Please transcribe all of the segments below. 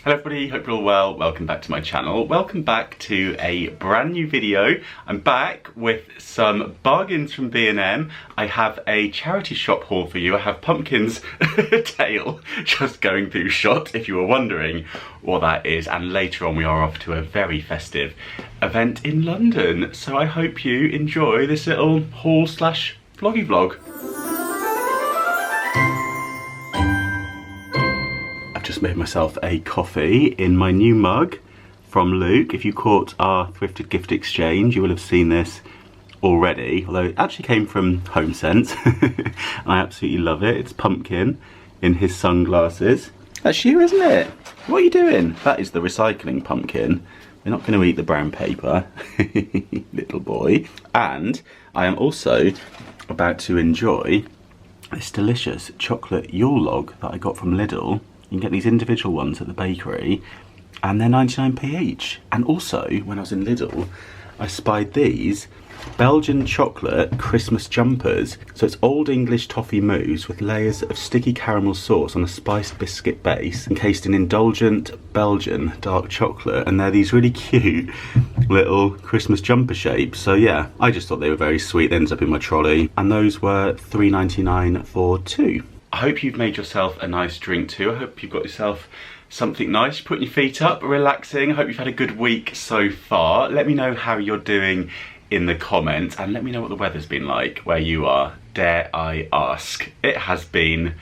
Hello everybody, hope you're all well. Welcome back to my channel. Welcome back to a brand new video. I'm back with some bargains from B&M. I have a charity shop haul for you. I have Pumpkin's tail just going through shot, if you were wondering what that is. And later on we are off to a very festive event in London. So I hope you enjoy this little haul slash vloggy vlog. Just made myself a coffee in my new mug from Luke. If you caught our thrifted gift exchange, you will have seen this already, although it actually came from HomeSense. I absolutely love it. It's Pumpkin in his sunglasses. That's you, isn't it? What are you doing? That is the recycling Pumpkin. We're not going to eat the brown paper, little boy. And I am also about to enjoy this delicious chocolate Yule log that I got from Lidl. You can get these individual ones at the bakery and they're 99p each. And also, when I was in Lidl, I spied these Belgian chocolate Christmas jumpers. So it's Old English toffee mousse with layers of sticky caramel sauce on a spiced biscuit base encased in indulgent Belgian dark chocolate. And they're these really cute little Christmas jumper shapes. So yeah, I just thought they were very sweet. They ended up in my trolley. And those were £3.99 for two. I hope you've made yourself a nice drink too. I hope you've got yourself something nice, putting your feet up, relaxing. I hope you've had a good week so far. Let me know how you're doing in the comments and let me know what the weather's been like where you are, dare I ask. It has been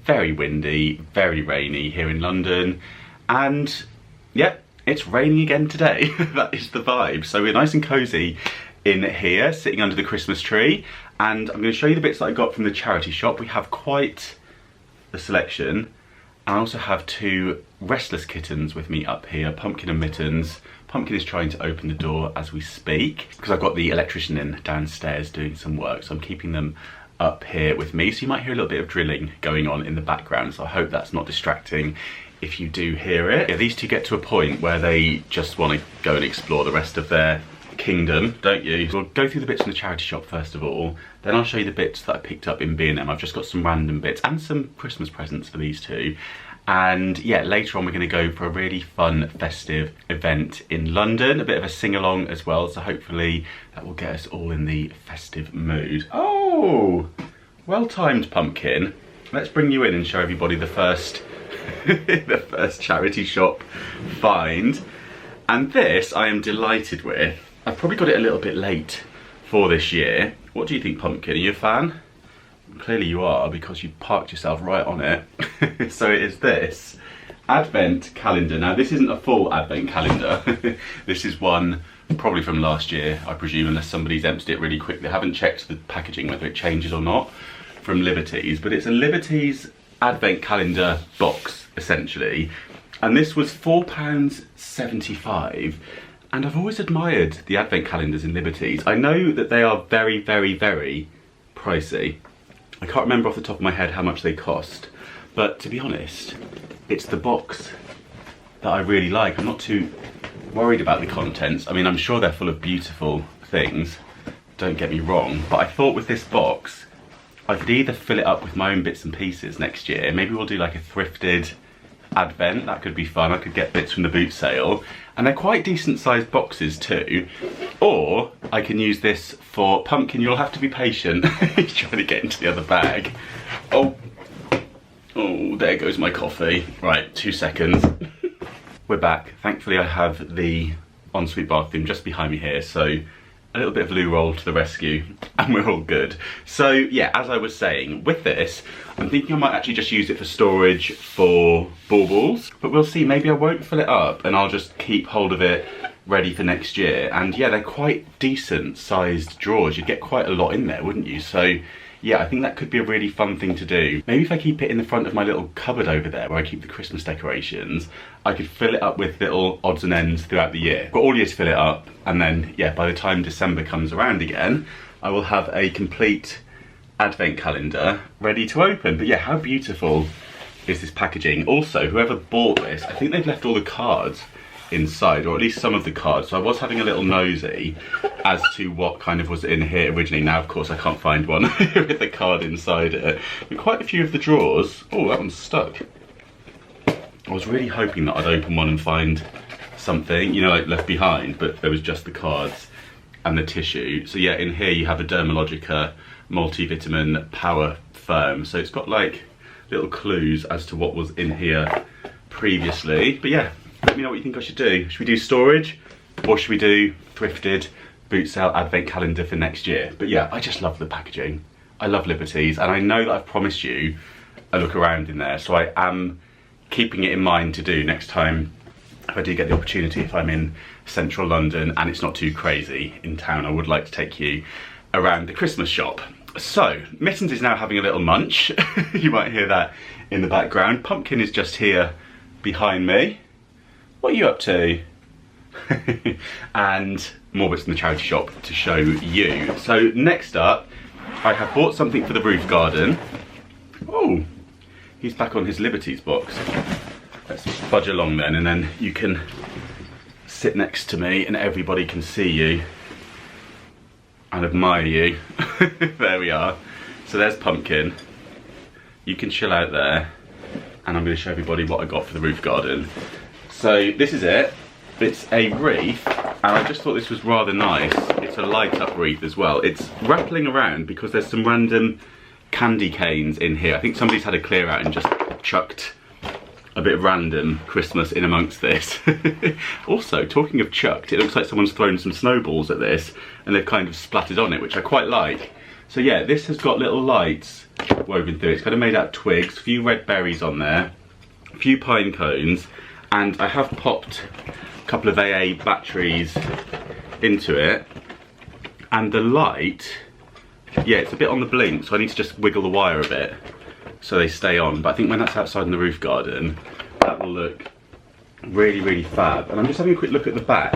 very windy, very rainy here in London, and yep, it's raining again today. That is the vibe. So we're nice and cozy in here, sitting under the Christmas tree, and I'm going to show you the bits that I got from the charity shop. We have quite a selection, and I also have two restless kittens with me up here, Pumpkin and Mittens. Pumpkin is trying to open the door as we speak because I've got the electrician in downstairs doing some work, so I'm keeping them up here with me. So you might hear a little bit of drilling going on in the background, so I hope that's not distracting if you do hear it. Yeah, these two get to a point where they just want to go and explore the rest of their kingdom, don't you? We'll go through the bits from the charity shop first of all, then I'll show you the bits that I picked up in B&M. I've just got some random bits and some Christmas presents for these two. And yeah, later on we're going to go for a really fun festive event in London, a bit of a sing-along as well, so hopefully that will get us all in the festive mood. Oh, well timed, Pumpkin. Let's bring you in and show everybody the first the first charity shop find. And this I am delighted with. I've probably got it a little bit late for this year. What do you think, Pumpkin? Are you a fan? Clearly you are, because you parked yourself right on it. So it is this Advent calendar. Now this isn't a full Advent calendar. This is one probably from last year, I presume, unless somebody's emptied it really quickly. I haven't checked the packaging whether it changes or not, from Liberty's. But it's a Liberty's Advent calendar box, essentially. And this was £4.75. And I've always admired the Advent calendars in Liberty's. I know that they are very, very, very pricey. I can't remember off the top of my head how much they cost. But to be honest, it's the box that I really like. I'm not too worried about the contents. I mean, I'm sure they're full of beautiful things, don't get me wrong. But I thought with this box, I could either fill it up with my own bits and pieces next year. Maybe we'll do like a thrifted Advent, that could be fun. I could get bits from the boot sale, and they're quite decent sized boxes too. Or I can use this for Pumpkin. You'll have to be patient. He's trying to get into the other bag. Oh, there goes my coffee. Right, 2 seconds. We're back. Thankfully I have the ensuite bathroom just behind me here, so a little bit of loo roll to the rescue and we're all good. So yeah, as I was saying, with this, I'm thinking I might actually just use it for storage for baubles, but we'll see. Maybe I won't fill it up and I'll just keep hold of it ready for next year. And yeah, they're quite decent sized drawers. You'd get quite a lot in there, wouldn't you? So yeah, I think that could be a really fun thing to do. Maybe if I keep it in the front of my little cupboard over there where I keep the Christmas decorations, I could fill it up with little odds and ends throughout the year. Got all year to fill it up, and then yeah, by the time December comes around again, I will have a complete Advent calendar ready to open. But yeah, how beautiful is this packaging? Also, whoever bought this, I think they've left all the cards inside, or at least some of the cards. So I was having a little nosy as to what kind of was in here originally. Now of course I can't find one with the card inside it. But quite a few of the drawers, oh, that one's stuck. I was really hoping that I'd open one and find something, you know, like left behind, but there was just the cards and the tissue. So yeah, in here you have a Dermalogica multivitamin power firm. So it's got like little clues as to what was in here previously. But yeah, let me know what you think I should do. Should we do storage or should we do thrifted boot sale advent calendar for next year? But yeah, I just love the packaging. I love Liberties, and I know that I've promised you a look around in there, so I am keeping it in mind to do next time if I do get the opportunity, if I'm in central London and it's not too crazy in town. I would like to take you around the Christmas shop. So, Mittens is now having a little munch. You might hear that in the background. Pumpkin is just here behind me. What are you up to? And more bits in the charity shop to show you. So next up, I have bought something for the roof garden. Oh, he's back on his Liberties box. Let's fudge along then, and then you can sit next to me and everybody can see you and admire you. There we are. So there's Pumpkin. You can chill out there, and I'm going to show everybody what I got for the roof garden. So this is it. It's a wreath, and I just thought this was rather nice. It's a light up wreath as well. It's rattling around because there's some random candy canes in here. I think somebody's had a clear out and just chucked a bit of random Christmas in amongst this. Also, talking of chucked, it looks like someone's thrown some snowballs at this and they've kind of splattered on it, which I quite like. So yeah, this has got little lights woven through it. It's kind of made out of twigs, a few red berries on there, a few pine cones, and I have popped a couple of AA batteries into it. And the light, yeah, it's a bit on the blink, so I need to just wiggle the wire a bit so they stay on. But I think when that's outside in the roof garden, that will look really, really fab. And I'm just having a quick look at the back,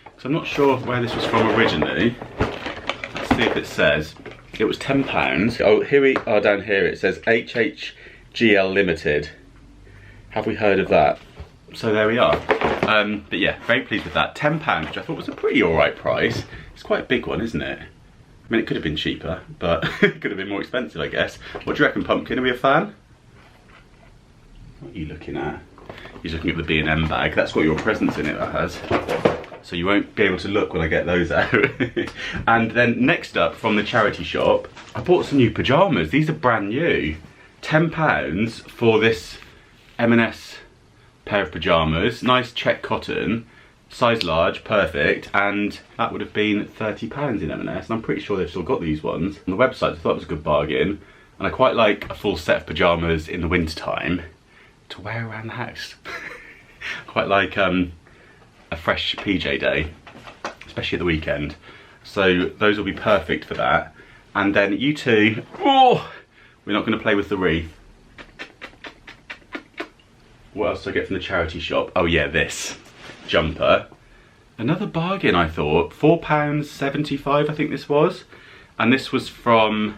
because I'm not sure where this was from originally. Let's see if it says. It was £10. Oh, here we are down here. It says HHGL Limited. Have we heard of that? So there we are. But yeah, very pleased with that. £10, which I thought was a pretty alright price. It's quite a big one, isn't it? I mean, it could have been cheaper, but it could have been more expensive, I guess. What do you reckon, Pumpkin? Are we a fan? What are you looking at? He's looking at the B&M bag. That's got your presents in it, that has. So you won't be able to look when I get those out. And then next up, from the charity shop, I bought some new pyjamas. These are brand new. £10 for this M&S pair of pyjamas. Nice check cotton. Size large, perfect, and that would have been £30 in M&S, and I'm pretty sure they've still got these ones. On the website, I thought it was a good bargain, and I quite like a full set of pyjamas in the winter time to wear around the house. Quite like a fresh PJ day, especially at the weekend. So those will be perfect for that. And then you two, oh, we're not going to play with the wreath. What else did I get from the charity shop? Oh yeah, this jumper. Another bargain, I thought. £4.75 I think this was. And this was from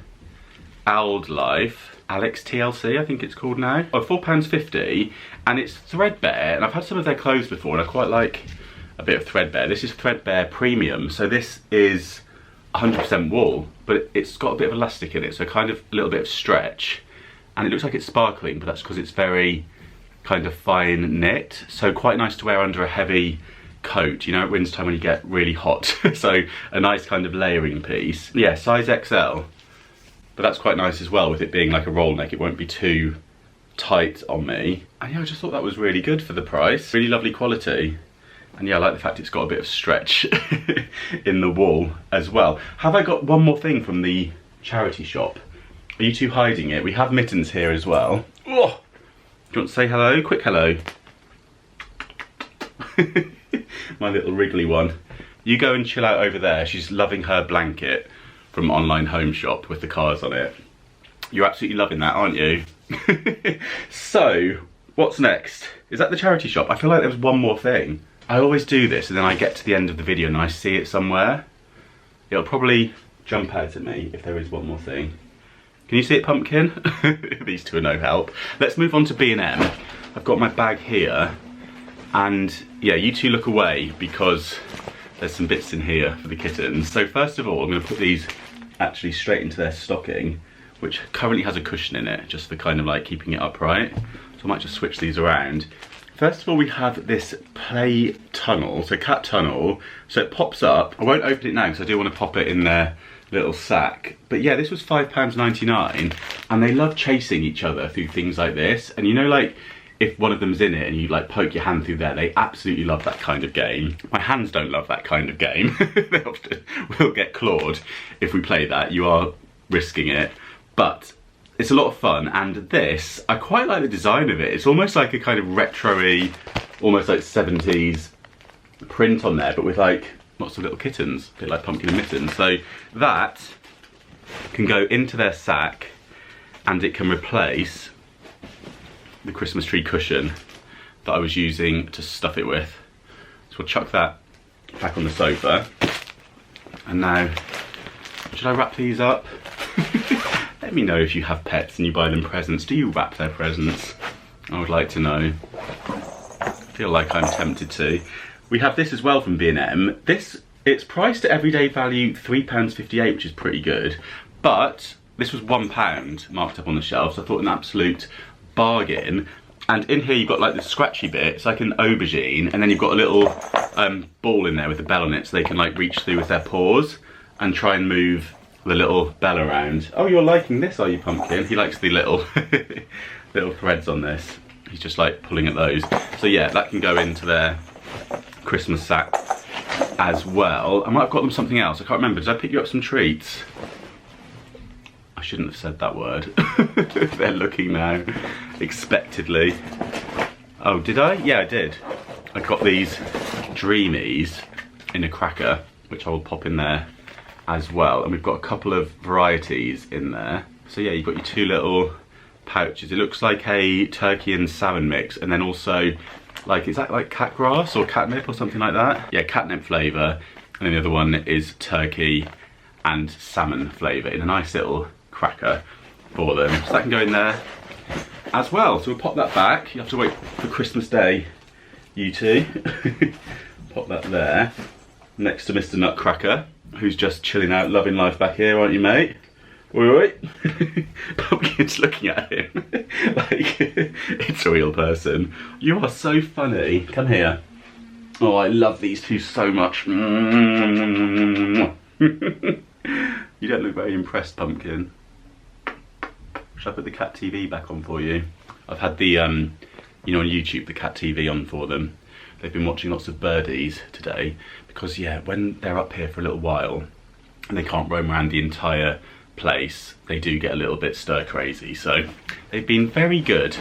Ald Life. Alex TLC I think it's called now. Oh, £4.50, and it's threadbare, and I've had some of their clothes before and I quite like a bit of threadbare. This is threadbare premium, so this is 100% wool, but it's got a bit of elastic in it, so kind of a little bit of stretch, and it looks like it's sparkling, but that's because it's very kind of fine knit, so quite nice to wear under a heavy coat, you know, at winter time when you get really hot. So a nice kind of layering piece. Yeah, size XL, but that's quite nice as well with it being like a roll neck. It won't be too tight on me. And yeah, I just thought that was really good for the price. Really lovely quality. And yeah, I like the fact it's got a bit of stretch in the wool as well. Have I got one more thing from the charity shop? Are you two hiding it? We have Mittens here as well. Oh! Do you want to say hello? Quick hello. My little wriggly one. You go and chill out over there. She's loving her blanket from Online Home Shop with the cars on it. You're absolutely loving that, aren't you? So, what's next? Is that the charity shop? I feel like there was one more thing. I always do this and then I get to the end of the video and I see it somewhere. It'll probably jump out at me if there is one more thing. Can you see it, Pumpkin? These two are no help. Let's move on to B&M. I've got my bag here, and yeah, you two look away because there's some bits in here for the kittens. So first of all, I'm going to put these actually straight into their stocking, which currently has a cushion in it, just for kind of like keeping it upright. So I might just switch these around. First of all, we have this play tunnel, so cat tunnel. So it pops up. I won't open it now because I do want to pop it in their little sack. But yeah, this was £5.99, and they love chasing each other through things like this. And you know, like, if one of them's in it and you like poke your hand through there, they absolutely love that kind of game. My hands don't love that kind of game. They often will get clawed if we play that. You are risking it, but it's a lot of fun. And this, I quite like the design of it. It's almost like a kind of retro-y, almost like 70s print on there, but with like lots of little kittens, a bit like Pumpkin and Mittens. So that can go into their sack, and it can replace the Christmas tree cushion that I was using to stuff it with. So we'll chuck that back on the sofa. And now, should I wrap these up? Let me know if you have pets and you buy them presents. Do you wrap their presents? I would like to know. I feel like I'm tempted to. We have this as well from B&M. It's priced at everyday value £3.58, which is pretty good. But this was £1 marked up on the shelf, so I thought an absolute bargain. And in here you've got like the scratchy bit, it's like an aubergine, and then you've got a little ball in there with a bell on it, so they can like reach through with their paws and try and move the little bell around. Oh, you're liking this, are you, Pumpkin? He likes the little little threads on this. He's just like pulling at those. So yeah, that can go into their Christmas sack as well. I might have got them something else, I can't remember. Did I pick you up some treats? I shouldn't have said that word. They're looking now, expectedly. Oh, did I? Yeah, I did. I got these Dreamies in a cracker, which I will pop in there as well. And we've got a couple of varieties in there. So yeah, you've got your two little pouches. It looks like a turkey and salmon mix, and then also, like, is that like cat grass or catnip or something like that? Yeah, catnip flavour. And then the other one is turkey and salmon flavour in a nice little cracker for them. So that can go in there as well. So we'll pop that back. You have to wait for Christmas Day, you two. Pop that there next to Mr. Nutcracker, who's just chilling out, loving life back here, aren't you, mate? Oi. Pumpkin's looking at him like it's a real person. You are so funny. Come here. Oh, I love these two so much. You don't look very impressed, Pumpkin. Should I put the cat TV back on for you? I've had the, you know, on YouTube, the cat TV on for them. They've been watching lots of birdies today because, yeah, when they're up here for a little while and they can't roam around the entire place, they do get a little bit stir crazy. So they've been very good.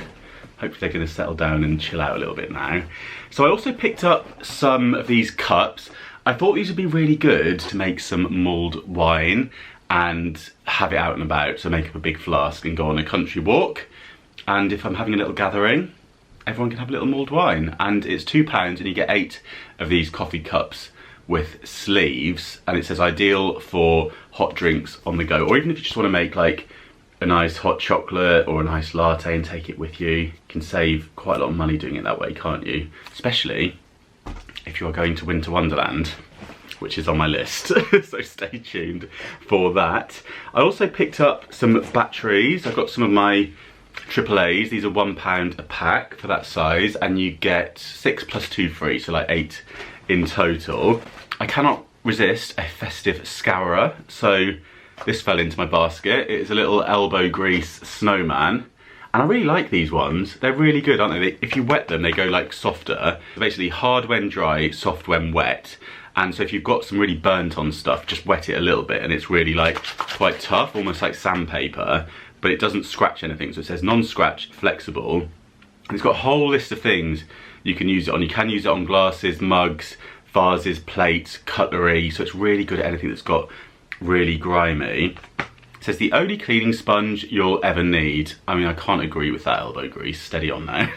Hopefully they're going to settle down and chill out a little bit now. So I also picked up some of these cups. I thought these would be really good to make some mulled wine and have it out and about, so make up a big flask and go on a country walk. And if I'm having a little gathering, everyone can have a little mulled wine. And it's £2 and you get 8 of these coffee cups with sleeves, and it says ideal for hot drinks on the go, or even if you just want to make like a nice hot chocolate or a nice latte and take it with you. You can save quite a lot of money doing it that way, can't you? Especially if you are going to Winter Wonderland, which is on my list, so stay tuned for that. I also picked up some batteries. I've got some of my AAAs. These are £1 a pack for that size, and you get 6 plus 2 free, so like 8 in total. I cannot resist a festive scourer, so this fell into my basket. It is a little elbow grease snowman, and I really like these ones. They're really good, aren't they? If you wet them, they go like softer. Basically hard when dry, soft when wet. And so if you've got some really burnt on stuff, just wet it a little bit and it's really like quite tough, almost like sandpaper, but it doesn't scratch anything. So it says non-scratch, flexible. And it's got a whole list of things you can use it on. You can use it on glasses, mugs, vases, plates, cutlery. So it's really good at anything that's got really grimy. It says the only cleaning sponge you'll ever need. I mean, I can't agree with that, elbow grease, steady on now.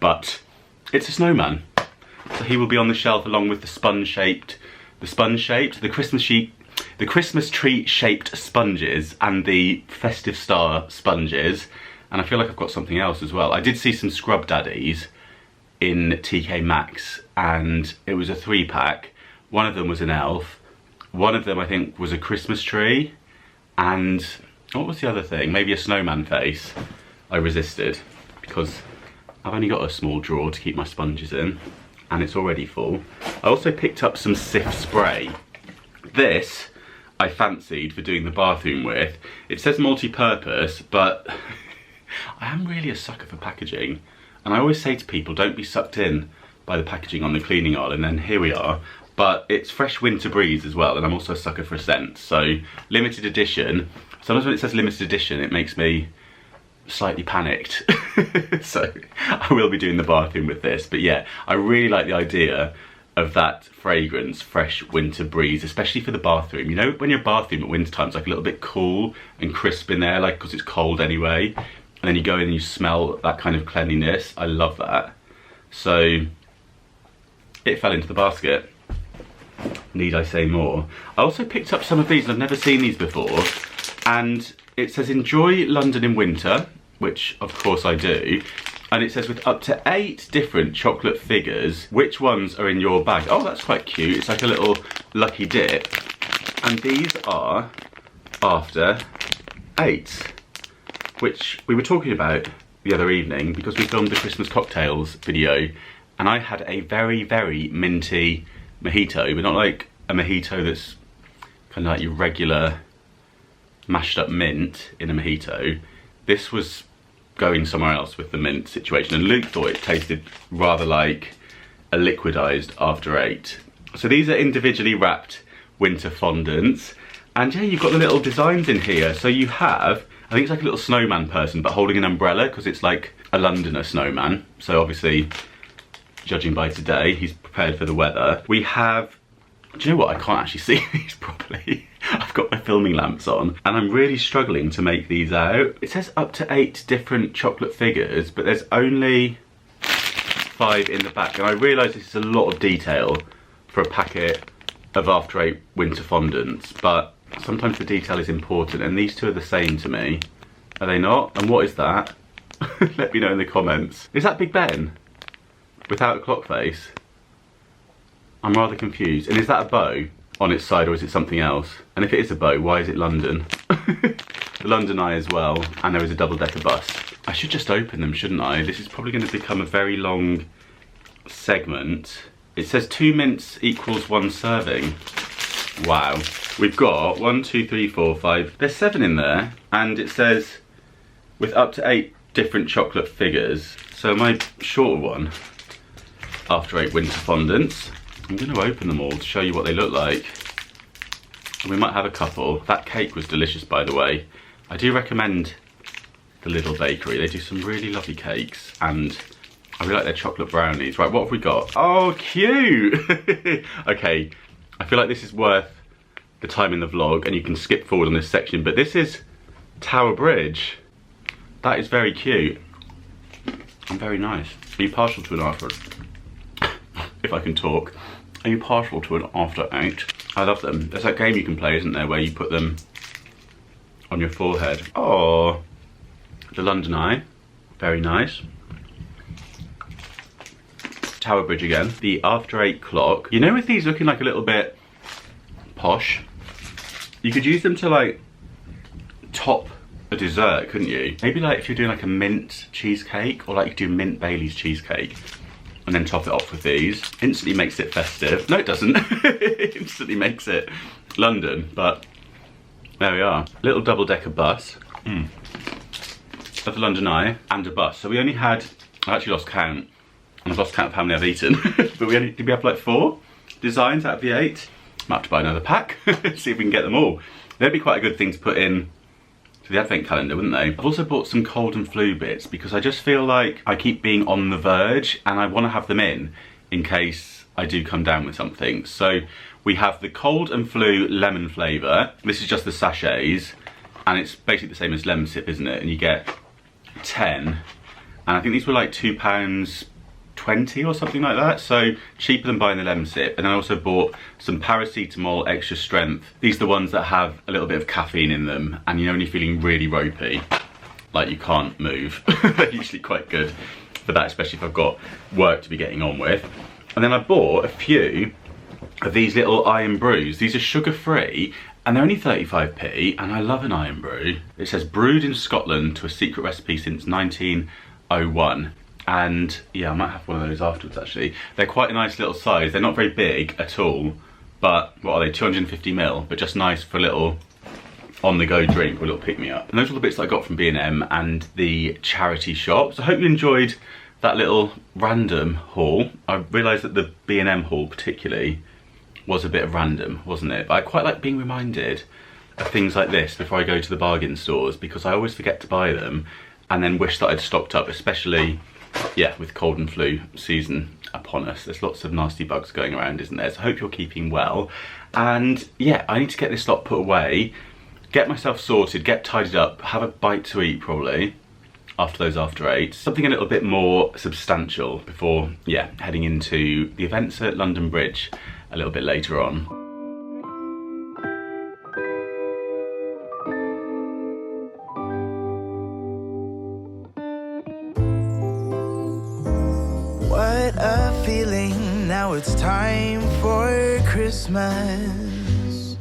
But it's a snowman. So he will be on the shelf along with the Christmas tree shaped sponges and the festive star sponges. And I feel like I've got something else as well. I did see some Scrub Daddies in TK Maxx, and it was a 3-pack. One of them was an elf. One of them I think was a Christmas tree. And what was the other thing? Maybe a snowman face. I resisted. because I've only got a small drawer to keep my sponges in, and it's already full. I also picked up some Cif spray. This I fancied for doing the bathroom with. It says multi-purpose, but I am really a sucker for packaging. And I always say to people, don't be sucked in by the packaging on the cleaning aisle, and then here we are. But it's fresh winter breeze as well, and I'm also a sucker for a scent. So limited edition. Sometimes when it says limited edition, it makes me slightly panicked. So I will be doing the bathroom with this. But yeah, I really like the idea of that fragrance, fresh winter breeze, especially for the bathroom. You know, when your bathroom at winter time is like a little bit cool and crisp in there, like because it's cold anyway. And then you go in and you smell that kind of cleanliness. I love that. So it fell into the basket. Need I say more? I also picked up some of these, and I've never seen these before. And it says enjoy London in winter, which of course I do. And it says with up to 8 different chocolate figures, which ones are in your bag? Oh, that's quite cute. It's like a little lucky dip. And these are after 8, which we were talking about the other evening because we filmed the Christmas cocktails video, and I had a very, very minty mojito, but not like a mojito that's kind of like your regular mashed up mint in a mojito. This was going somewhere else with the mint situation, and Luke thought it tasted rather like a liquidized after 8. So these are individually wrapped winter fondants, and yeah, you've got the little designs in here. So you have, I think it's like a little snowman person, but holding an umbrella because it's like a Londoner snowman. So obviously, judging by today, he's prepared for the weather. We have, do you know what? I can't actually see these properly. I've got my filming lamps on, and I'm really struggling to make these out. It says up to 8 different chocolate figures, but there's only 5 in the back. And I realise this is a lot of detail for a packet of after 8 winter fondants, but sometimes the detail is important, and these two are the same to me. Are they not? And what is that? Let me know in the comments. Is that Big Ben? Without a clock face? I'm rather confused. And is that a bow on its side, or is it something else? And if it is a bow, why is it London? The London Eye as well, and there is a double-decker bus. I should just open them, shouldn't I? This is probably going to become a very long segment. It says 2 mints equals 1 serving. Wow. We've got 1, 2, 3, 4, 5. There's 7 in there, and it says with up to 8 different chocolate figures. So my shorter one, after 8 winter fondants, I'm going to open them all to show you what they look like. And we might have a couple. That cake was delicious, by the way. I do recommend the Little Bakery. They do some really lovely cakes, and I really like their chocolate brownies. Right, what have we got? Oh, cute! Okay, I feel like this is worth the time in the vlog, and you can skip forward on this section, but this is Tower Bridge. That is very cute and very nice. Are you partial to an after? If I can talk. Are you partial to an after 8? I love them. There's that game you can play, isn't there, where you put them on your forehead. Oh, the London Eye, very nice. Tower Bridge again. The after 8 clock. You know, with these looking like a little bit posh, you could use them to like top a dessert, couldn't you? Maybe like if you're doing like a mint cheesecake, or like you do mint Bailey's cheesecake, and then top it off with these. Instantly makes it festive. No, it doesn't. It instantly makes it London, but there we are. Little double-decker bus. Of the London Eye and a bus. So we only had, I actually lost count, and I've lost count of how many I've eaten. But did we have like 4 designs out of the 8? Might have to buy another pack, see if we can get them all. They'd be quite a good thing to put in to the advent calendar, wouldn't they? I've also bought some cold and flu bits because I just feel like I keep being on the verge, and I want to have them in case I do come down with something. So we have the cold and flu lemon flavour. This is just the sachets, and it's basically the same as lemon sip, isn't it? And you get 10, and I think these were like £2.20 or something like that, so cheaper than buying the lemon sip. And I also bought some paracetamol extra strength. These are the ones that have a little bit of caffeine in them, and you know when you're feeling really ropey, like you can't move. They're usually quite good for that, especially if I've got work to be getting on with. And then I bought a few of these little iron brews. These are sugar free, and they're only 35p, and I love an iron brew. It says brewed in Scotland to a secret recipe since 19 01. And yeah, I might have one of those afterwards actually. They're quite a nice little size. They're not very big at all, but what are they, 250ml, but just nice for a little on-the-go drink or a little pick-me-up. And those are the bits that I got from B&M and the Charity Shop. So I hope you enjoyed that little random haul. I realised that the B&M haul particularly was a bit of random, wasn't it? But I quite like being reminded of things like this before I go to the bargain stores, because I always forget to buy them and then wish that I'd stocked up, especially, yeah, with cold and flu season upon us. There's lots of nasty bugs going around, isn't there? So I hope you're keeping well. And yeah, I need to get this lot put away, get myself sorted, get tidied up, have a bite to eat probably after those after eights. Something a little bit more substantial before, yeah, heading into the events at London Bridge a little bit later on. What a feeling, now it's time for Christmas.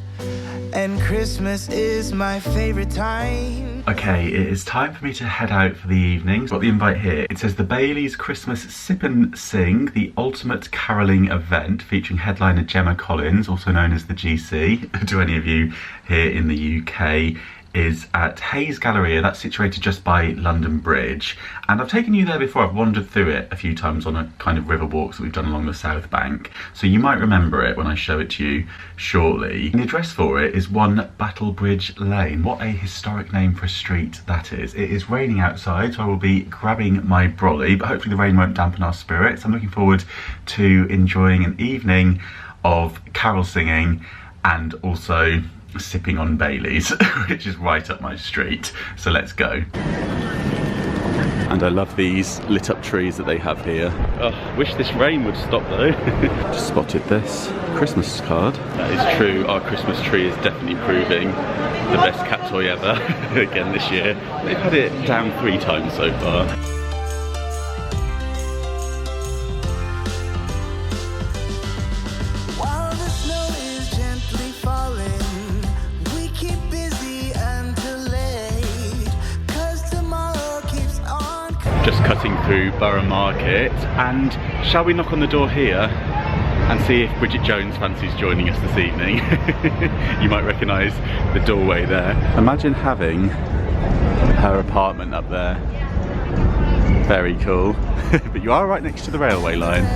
And Christmas is my favorite time. Okay, it is time for me to head out for the evening. Got the invite here. It says the Bailey's Christmas Sip and Sing, the ultimate carolling event featuring headliner Gemma Collins, also known as the GC, to any of you here in the UK, is at Hayes Galleria. That's situated just by London Bridge. And I've taken you there before. I've wandered through it a few times on a kind of river walks that we've done along the South Bank. So you might remember it when I show it to you shortly. And the address for it is 1 Battlebridge Lane. What a historic name for a street that is. It is raining outside, so I will be grabbing my brolly, but hopefully the rain won't dampen our spirits. I'm looking forward to enjoying an evening of carol singing and also sipping on Bailey's, which is right up my street. So let's go. And I love these lit up trees that they have here. Oh, wish this rain would stop though. Just spotted this Christmas card. That is true, our Christmas tree is definitely proving the best cat toy ever again this year. They've had it down 3 times so far. Just cutting through Borough Market, and shall we knock on the door here and see if Bridget Jones fancies joining us this evening? You might recognise the doorway there. Imagine having her apartment up there. Very cool. But you are right next to the railway line.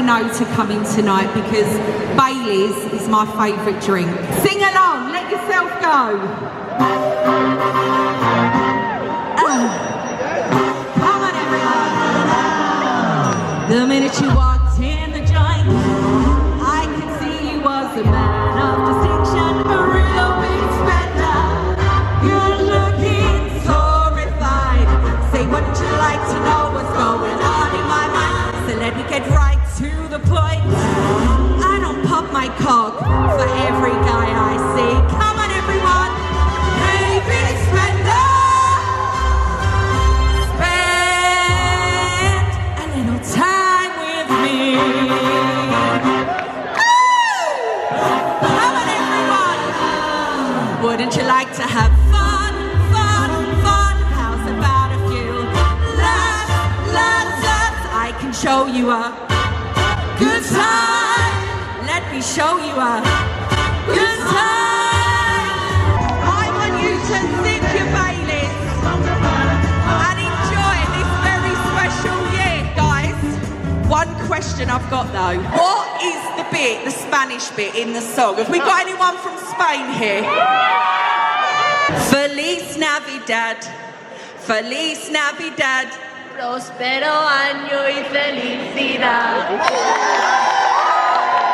No to coming tonight because Bailey's is my favourite drink. Sing along, let yourself go. Come on everyone. The minute you walked in the joint, I could see you was a man of distinction, a real big spender. Good looking, so refined. Say what you like to know what's going on in my mind. So let me get right to the point. I don't pop my cock for every guy I see. Come on everyone, hey big spender, spend a little time with me. Come on everyone, wouldn't you like to have fun, fun, fun? How's about a few laps? I can show you a good time. Let me show you a good time. I want you to sip your Baileys and enjoy this very special year, guys. One question I've got though. What is the bit, the Spanish bit in the song? Have we got anyone from Spain here? Feliz Navidad, Feliz Navidad, Próspero año y felicidad.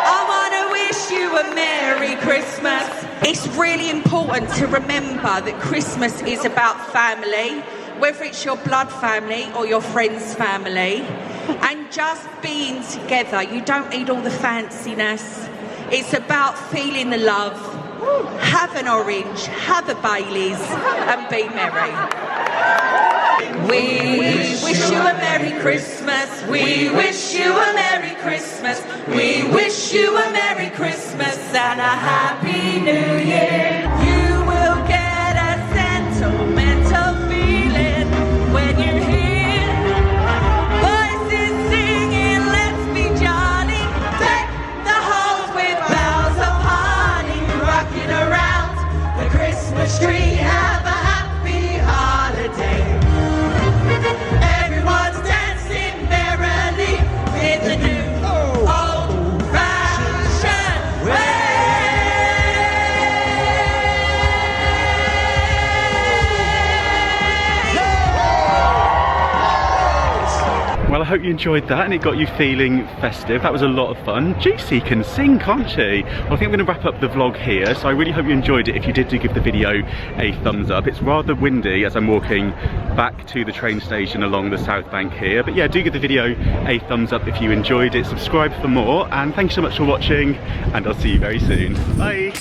I want to wish you a Merry Christmas. It's really important to remember that Christmas is about family, whether it's your blood family or your friend's family, and just being together. You don't need all the fanciness. It's about feeling the love. Have an orange, have a Baileys, and be merry. We wish you a Merry Christmas. We wish you a Merry Christmas. We wish you a Merry Christmas and a Happy New Year. You will get a sentimental feeling when you're here. Voices singing, let's be jolly. Deck the halls with boughs of holly, rocking around the Christmas tree. Have a happy holiday. Everyone's dancing merrily in the new old-fashioned way. Well, I hope you enjoyed that and it got you feeling festive. That was a lot of fun. Juicy can sing, can't she? Well, I think I'm going to wrap up the vlog here, so I really hope you enjoyed it. If you did, do give the video a thumbs up. It's rather windy as I'm walking back to the train station along the South Bank here, but yeah, do give the video a thumbs up if you enjoyed it. Subscribe for more, and thanks so much for watching, and I'll see you very soon. Bye!